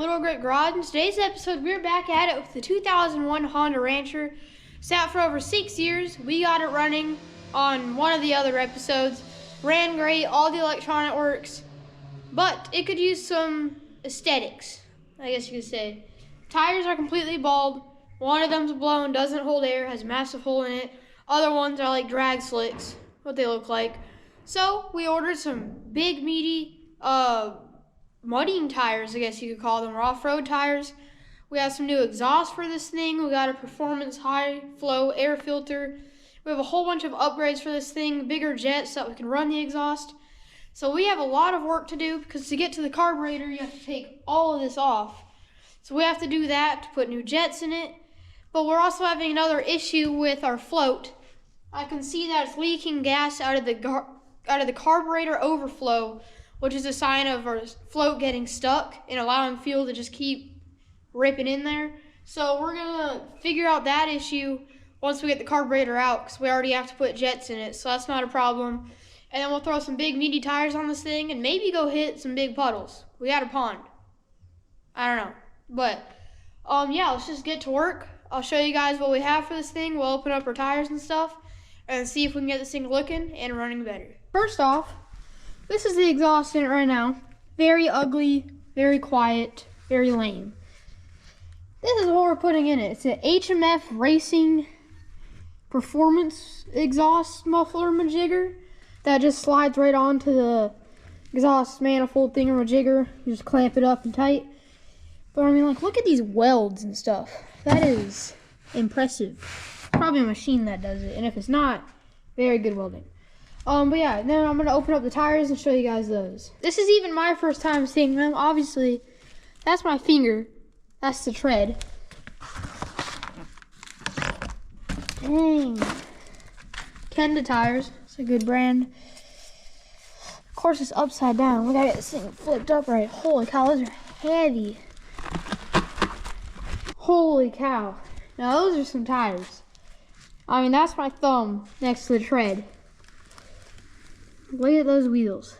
Little Great Garage. In today's episode, we're back at it with the 2001 Honda Rancher. Sat for over 6 years. We got it running on one of the other episodes. Ran great, all the electronic works, but it could use some aesthetics, I guess you could say. Tires are completely bald. One of them's blown, doesn't hold air, has a massive hole in it. Other ones are like drag slicks, what they look like. So we ordered some big, meaty, mudding tires, I guess you could call them, or off-road tires. We have some new exhaust for this thing. We got a performance high-flow air filter. We have a whole bunch of upgrades for this thing, bigger jets so that we can run the exhaust. So we have a lot of work to do because to get to the carburetor, you have to take all of this off. So we have to do that to put new jets in it. But we're also having another issue with our float. I can see that it's leaking gas out of the carburetor overflow, which is a sign of our float getting stuck and allowing fuel to just keep ripping in there. So we're gonna figure out that issue once we get the carburetor out, because we already have to put jets in it, so that's not a problem. And then we'll throw some big meaty tires on this thing and maybe go hit some big puddles. We got a pond. I don't know. But yeah, let's just get to work. I'll show you guys what we have for this thing. We'll open up our tires and stuff and see if we can get this thing looking and running better. First off, this is the exhaust in it right now. Very ugly, very quiet, very lame. This is what we're putting in it. It's an HMF Racing Performance exhaust muffler majigger that just slides right onto the exhaust manifold thingamajigger. You just clamp it up and tight. But I mean, like, look at these welds and stuff. That is impressive. Probably a machine that does it, and if it's not, very good welding. But yeah, then I'm gonna open up the tires and show you guys those. This is even my first time seeing them. Obviously, that's my finger. That's the tread. Dang. Kenda tires. It's a good brand. Of course, it's upside down. We gotta get this thing flipped up right. Holy cow, those are heavy. Holy cow. Now, those are some tires. I mean, that's my thumb next to the tread. Look at those wheels.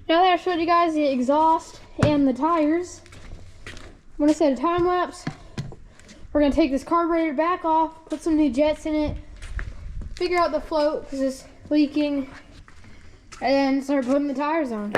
Now that I showed you guys the exhaust and the tires, I'm going to set a time lapse. We're going to take this carburetor back off, put some new jets in it, figure out the float because it's leaking, and then start putting the tires on.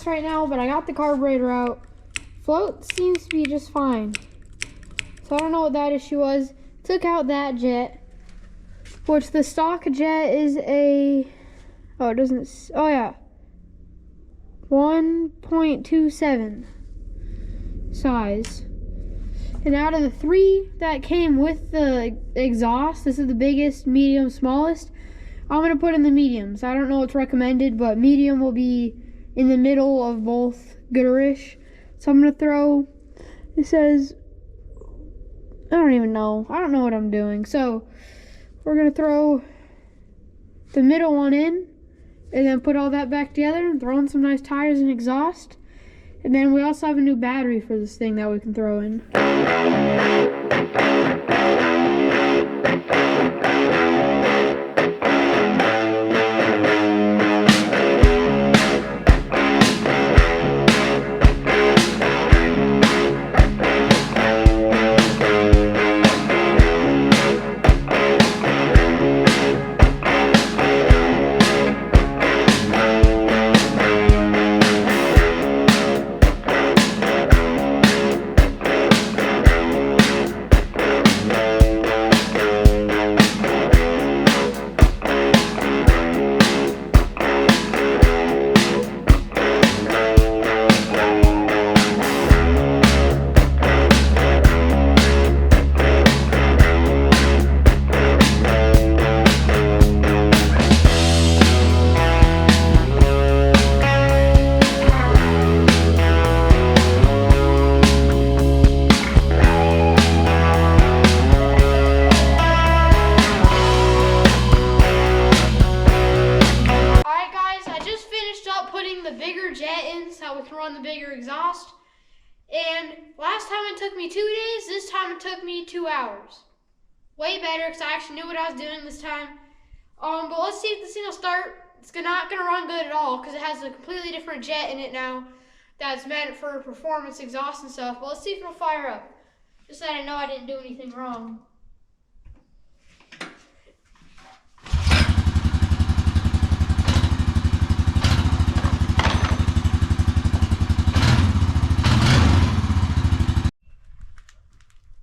Right now, but I got the carburetor out. Float seems to be just fine. So I don't know what that issue was. Took out that jet, which the stock jet is a, oh, it doesn't, oh yeah, 1.27 size. And out of the three that came with the exhaust, this is the biggest, medium, smallest. I'm gonna put in the mediums. I don't know what's recommended, but medium will be in the middle of both gooderish. So I'm gonna throw, it says I don't even know. I don't know what I'm doing. So we're gonna throw the middle one in and then put all that back together and throw in some nice tires and exhaust. And then we also have a new battery for this thing that we can throw in. The bigger jet in so we can run the bigger exhaust. And last time it took me 2 days, this time it took me 2 hours. Way better because I actually knew what I was doing this time. But let's see if this thing will start. It's not going to run good at all because it has a completely different jet in it now that's meant for performance exhaust and stuff. But let's see if it'll fire up. Just so I know I didn't do anything wrong.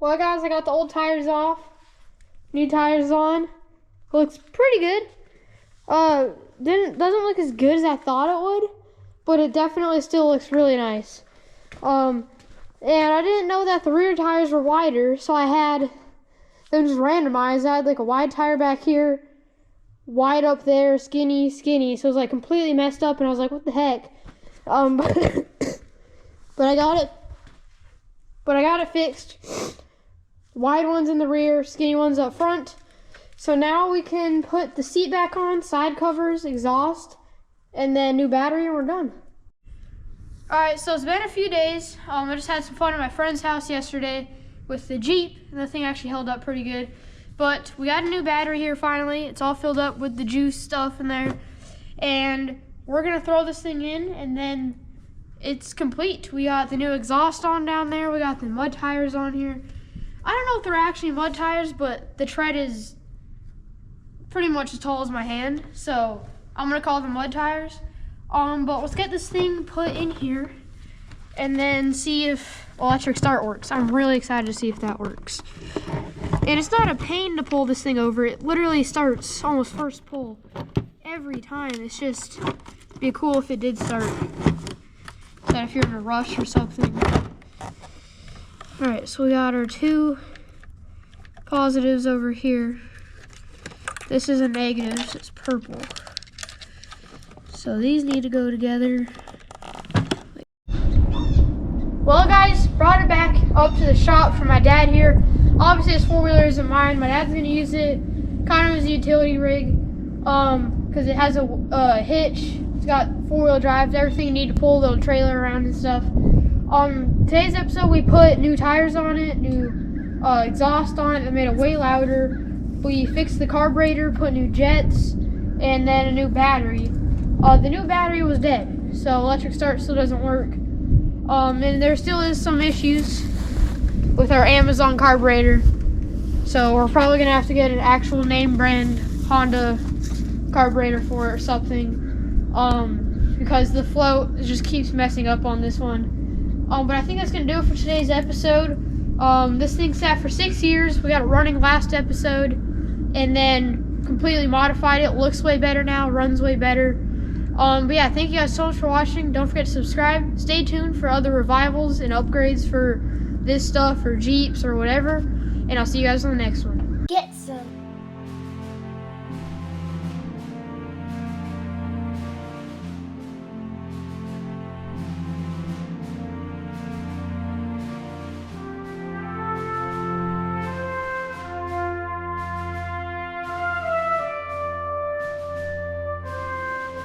Well guys, I got the old tires off, new tires on. Looks pretty good. Doesn't look as good as I thought it would, but it definitely still looks really nice. And I didn't know that the rear tires were wider, so I had them just randomized. I had like a wide tire back here, wide up there, skinny, skinny. So it was like completely messed up, and I was like, what the heck? But I got it fixed. Wide ones in the rear, skinny ones up front. So now we can put the seat back on, side covers, exhaust, and then new battery, and we're done. Alright, so it's been a few days. I just had some fun at my friend's house yesterday with the Jeep, and the thing actually held up pretty good. But we got a new battery here finally. It's all filled up with the juice stuff in there. And we're gonna throw this thing in, and then it's complete. We got the new exhaust on down there. We got the mud tires on here. I don't know if they're actually mud tires, but the tread is pretty much as tall as my hand, so I'm gonna call them mud tires. But let's get this thing put in here and then see if electric start works. I'm really excited to see if that works. And it's not a pain to pull this thing over. It literally starts almost first pull every time. It's just, it'd be cool if it did start. That if you're in a rush or something. Alright, so we got our two positives over here. This is a negative, so it's purple. So these need to go together. Well guys, brought it back up to the shop for my dad here. Obviously this four-wheeler isn't mine. My dad's gonna use it kind of as a utility rig. Because it has a hitch. It's got four-wheel drive, everything you need to pull a little trailer around and stuff. Today's episode we put new tires on it, new exhaust on it that made it way louder. We fixed the carburetor, put new jets, and then a new battery. The new battery was dead, so electric start still doesn't work. And there still is some issues with our Amazon carburetor. So we're probably gonna have to get an actual name brand Honda carburetor for it or something. Because the float just keeps messing up on this one. But I think that's gonna do it for today's episode. This thing sat for 6 years. We got it running last episode, and then completely modified it. Looks way better now, runs way better. But yeah, thank you guys so much for watching. Don't forget to subscribe. Stay tuned for other revivals and upgrades for this stuff or Jeeps or whatever. And I'll see you guys on the next one. Get